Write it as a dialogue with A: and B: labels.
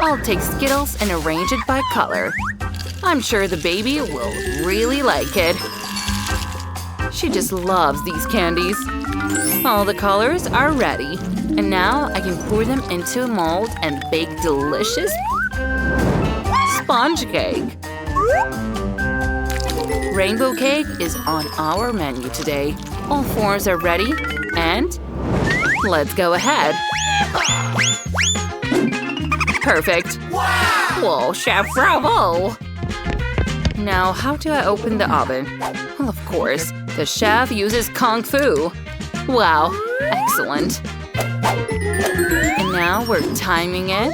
A: I'll take Skittles and arrange it by color. I'm sure the baby will really like it. She just loves these candies. All the colors are ready. And now I can pour them into a mold and bake delicious sponge cake. Rainbow cake is on our menu today. All forms are ready, and let's go ahead. Perfect. Whoa, Chef Bravo! Now, how do I open the oven? Well, of course, the chef uses Kung Fu. Wow, excellent. And now we're timing it.